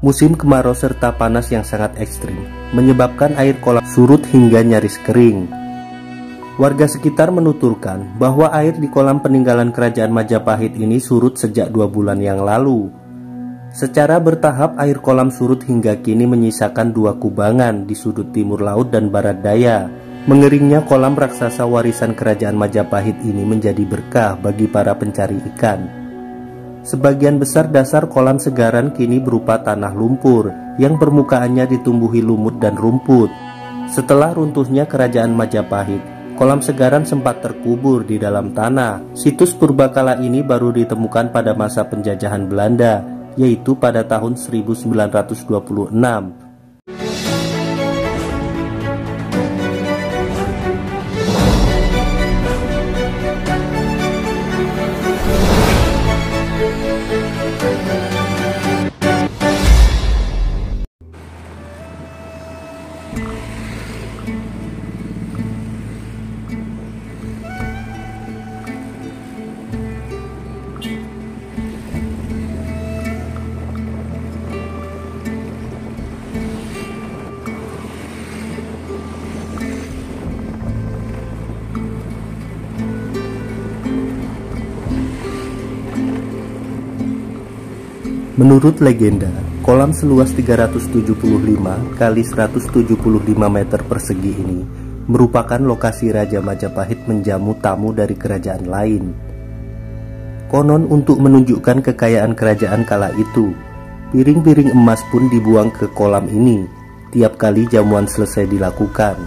Musim kemarau serta panas yang sangat ekstrim menyebabkan air kolam surut hingga nyaris kering. Warga sekitar menuturkan bahwa air di kolam peninggalan kerajaan Majapahit ini surut sejak 2 bulan yang lalu. Secara bertahap air kolam surut hingga kini menyisakan 2 kubangan di sudut timur laut dan barat daya. Mengeringnya kolam raksasa warisan kerajaan Majapahit ini menjadi berkah bagi para pencari ikan. Sebagian besar dasar kolam Segaran kini berupa tanah lumpur yang permukaannya ditumbuhi lumut dan rumput. Setelah runtuhnya kerajaan Majapahit, kolam Segaran sempat terkubur di dalam tanah. Situs purbakala ini baru ditemukan pada masa penjajahan Belanda, yaitu pada tahun 1926. Menurut legenda, kolam seluas 375 kali 175 meter persegi ini merupakan lokasi Raja Majapahit menjamu tamu dari kerajaan lain. Konon untuk menunjukkan kekayaan kerajaan kala itu, piring-piring emas pun dibuang ke kolam ini tiap kali jamuan selesai dilakukan.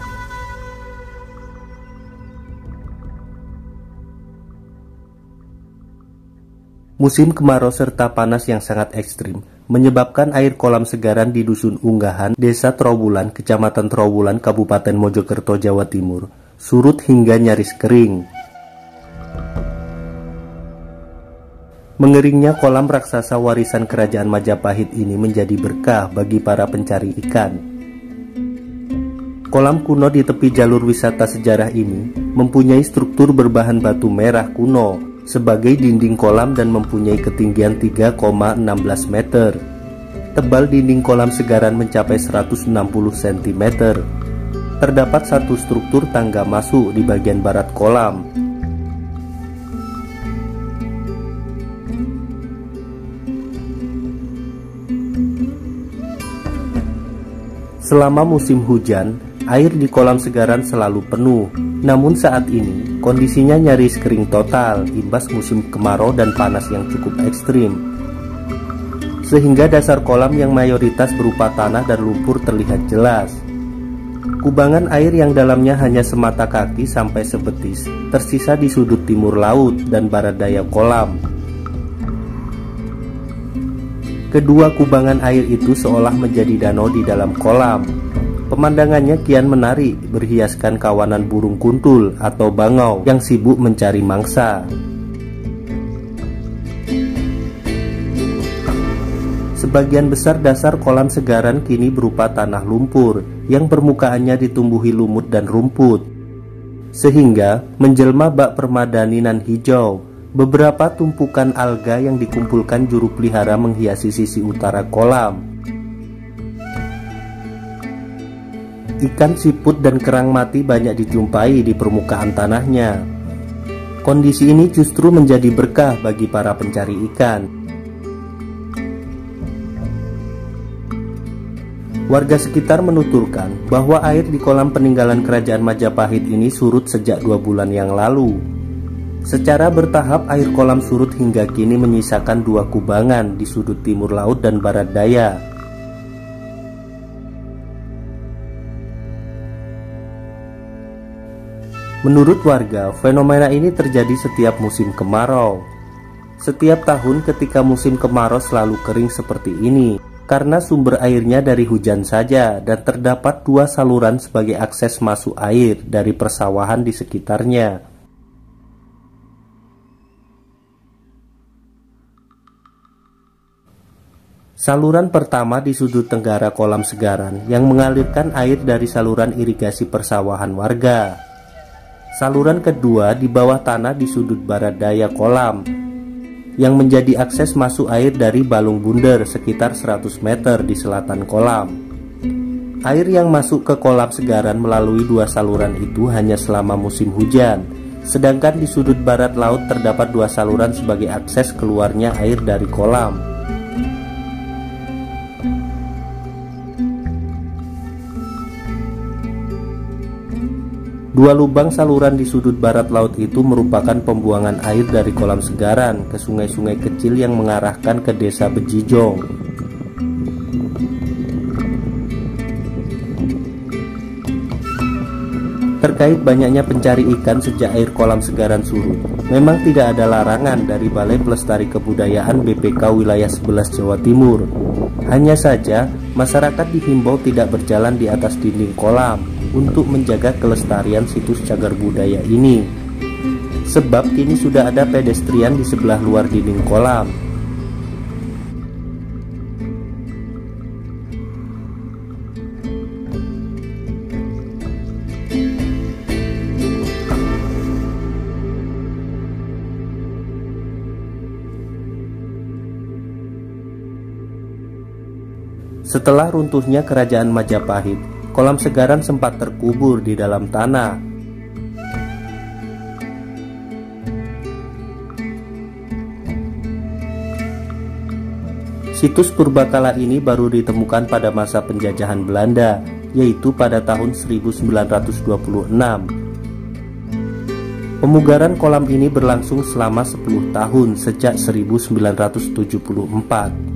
Musim kemarau serta panas yang sangat ekstrim menyebabkan air kolam Segaran di Dusun Unggahan, Desa Trowulan, Kecamatan Trowulan, Kabupaten Mojokerto, Jawa Timur, surut hingga nyaris kering. Mengeringnya kolam raksasa warisan kerajaan Majapahit ini menjadi berkah bagi para pencari ikan. Kolam kuno di tepi jalur wisata sejarah ini mempunyai struktur berbahan batu merah kuno sebagai dinding kolam dan mempunyai ketinggian 3,16 meter. Tebal dinding kolam Segaran mencapai 160 cm. Terdapat satu struktur tangga masuk di bagian barat kolam. Selama musim hujan, air di kolam Segaran selalu penuh. Namun saat ini, kondisinya nyaris kering total imbas musim kemarau dan panas yang cukup ekstrim. Sehingga dasar kolam yang mayoritas berupa tanah dan lumpur terlihat jelas. Kubangan air yang dalamnya hanya semata kaki sampai sebetis tersisa di sudut timur laut dan barat daya kolam. Kedua kubangan air itu seolah menjadi danau di dalam kolam. Pemandangannya kian menarik, berhiaskan kawanan burung kuntul atau bangau yang sibuk mencari mangsa. Sebagian besar dasar kolam Segaran kini berupa tanah lumpur yang permukaannya ditumbuhi lumut dan rumput, sehingga menjelma bak permadani nan hijau. Beberapa tumpukan alga yang dikumpulkan juru pelihara menghiasi sisi utara kolam. Ikan siput dan kerang mati banyak dijumpai di permukaan tanahnya. Kondisi ini justru menjadi berkah bagi para pencari ikan. Warga sekitar menuturkan bahwa air di kolam peninggalan kerajaan Majapahit ini surut sejak 2 bulan yang lalu. Secara bertahap air kolam surut hingga kini menyisakan 2 kubangan di sudut timur laut dan barat daya. Menurut warga, fenomena ini terjadi setiap musim kemarau. Setiap tahun ketika musim kemarau selalu kering seperti ini, karena sumber airnya dari hujan saja dan terdapat 2 saluran sebagai akses masuk air dari persawahan di sekitarnya. Saluran pertama di sudut tenggara kolam Segaran yang mengalirkan air dari saluran irigasi persawahan warga. Saluran kedua di bawah tanah di sudut barat daya kolam. yang menjadi akses masuk air dari Balung Bunder sekitar 100 meter di selatan kolam. Air yang masuk ke kolam Segaran melalui dua saluran itu hanya selama musim hujan, sedangkan di sudut barat laut terdapat dua saluran sebagai akses keluarnya air dari kolam. Dua lubang saluran di sudut barat laut itu merupakan pembuangan air dari kolam Segaran ke sungai-sungai kecil yang mengarahkan ke desa Bejijong. Terkait banyaknya pencari ikan sejak air kolam Segaran surut, memang tidak ada larangan dari Balai Pelestari Kebudayaan BPK Wilayah 11 Jawa Timur. Hanya saja, masyarakat dihimbau tidak berjalan di atas dinding kolam untuk menjaga kelestarian situs cagar budaya ini. Sebab kini sudah ada pedestrian di sebelah luar dinding kolam. Setelah runtuhnya Kerajaan Majapahit, kolam Segaran sempat terkubur di dalam tanah. Situs purbakala ini baru ditemukan pada masa penjajahan Belanda, yaitu pada tahun 1926. Pemugaran kolam ini berlangsung selama 10 tahun sejak 1974.